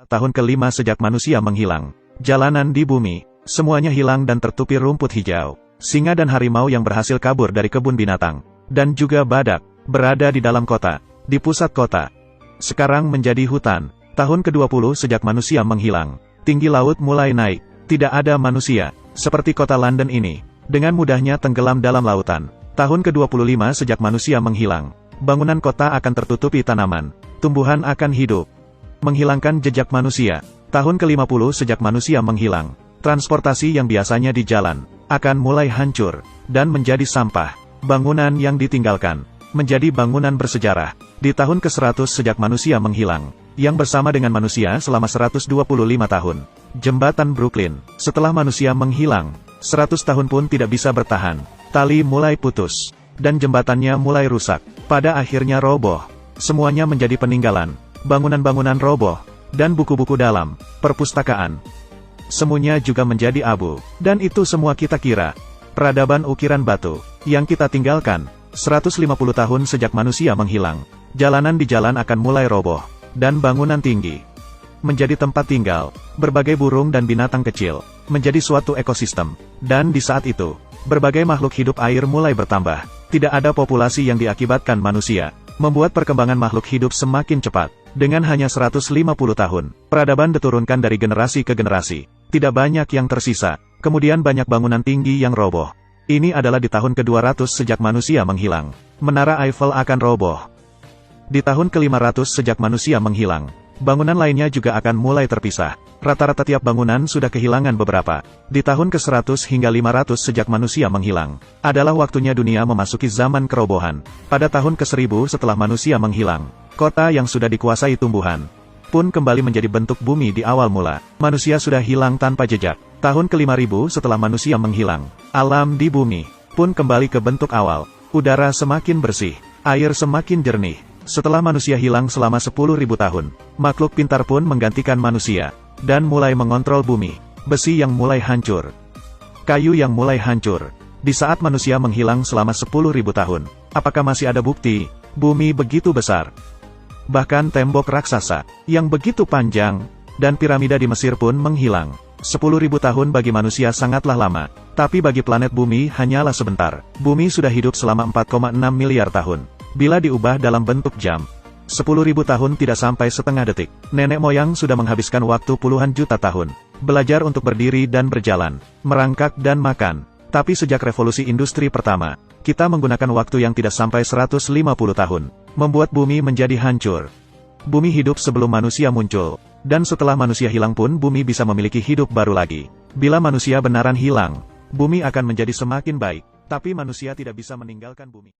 Tahun ke-5 sejak manusia menghilang. Jalanan di bumi, semuanya hilang dan tertutupi rumput hijau. Singa dan harimau yang berhasil kabur dari kebun binatang, dan juga badak, berada di dalam kota, di pusat kota. Sekarang menjadi hutan. Tahun ke-20 sejak manusia menghilang. Tinggi laut mulai naik, tidak ada manusia, seperti kota London ini, dengan mudahnya tenggelam dalam lautan. Tahun ke-25 sejak manusia menghilang. Bangunan kota akan tertutupi tanaman, tumbuhan akan hidup. Menghilangkan jejak manusia. Tahun ke-50 sejak manusia menghilang. Transportasi yang biasanya di jalan, akan mulai hancur, dan menjadi sampah. Bangunan yang ditinggalkan, menjadi bangunan bersejarah. Di tahun ke-100 sejak manusia menghilang, yang bersama dengan manusia selama 125 tahun. Jembatan Brooklyn, setelah manusia menghilang, 100 tahun pun tidak bisa bertahan. Tali mulai putus, dan jembatannya mulai rusak. Pada akhirnya roboh. Semuanya menjadi peninggalan. Bangunan-bangunan roboh, dan buku-buku dalam perpustakaan. Semuanya juga menjadi abu, dan itu semua kita kira. Peradaban ukiran batu, yang kita tinggalkan, 150 tahun sejak manusia menghilang. Jalanan di jalan akan mulai roboh, dan bangunan tinggi menjadi tempat tinggal, berbagai burung dan binatang kecil, menjadi suatu ekosistem. Dan di saat itu, berbagai makhluk hidup air mulai bertambah. Tidak ada populasi yang diakibatkan manusia, membuat perkembangan makhluk hidup semakin cepat. Dengan hanya 150 tahun, peradaban diturunkan dari generasi ke generasi. Tidak banyak yang tersisa, kemudian banyak bangunan tinggi yang roboh. Ini adalah di tahun ke-200 sejak manusia menghilang. Menara Eiffel akan roboh. Di tahun ke-500 sejak manusia menghilang, bangunan lainnya juga akan mulai terpisah. Rata-rata tiap bangunan sudah kehilangan beberapa. Di tahun ke-100 hingga 500 sejak manusia menghilang, adalah waktunya dunia memasuki zaman kerobohan. Pada tahun ke-1000 setelah manusia menghilang, kota yang sudah dikuasai tumbuhan pun kembali menjadi bentuk bumi di awal mula. Manusia sudah hilang tanpa jejak. Tahun ke-5000 setelah manusia menghilang, alam di bumi pun kembali ke bentuk awal. Udara semakin bersih, air semakin jernih. Setelah manusia hilang selama 10.000 tahun, makhluk pintar pun menggantikan manusia, dan mulai mengontrol bumi. Besi yang mulai hancur, kayu yang mulai hancur. Di saat manusia menghilang selama 10.000 tahun, apakah masih ada bukti? Bumi begitu besar. Bahkan tembok raksasa, yang begitu panjang, dan piramida di Mesir pun menghilang. 10.000 tahun bagi manusia sangatlah lama, tapi bagi planet bumi hanyalah sebentar. Bumi sudah hidup selama 4,6 miliar tahun. Bila diubah dalam bentuk jam, 10.000 tahun tidak sampai setengah detik. Nenek moyang sudah menghabiskan waktu puluhan juta tahun, belajar untuk berdiri dan berjalan, merangkak dan makan. Tapi sejak revolusi industri pertama, kita menggunakan waktu yang tidak sampai 150 tahun, membuat bumi menjadi hancur. Bumi hidup sebelum manusia muncul, dan setelah manusia hilang pun bumi bisa memiliki hidup baru lagi. Bila manusia benaran hilang, bumi akan menjadi semakin baik, tapi manusia tidak bisa meninggalkan bumi.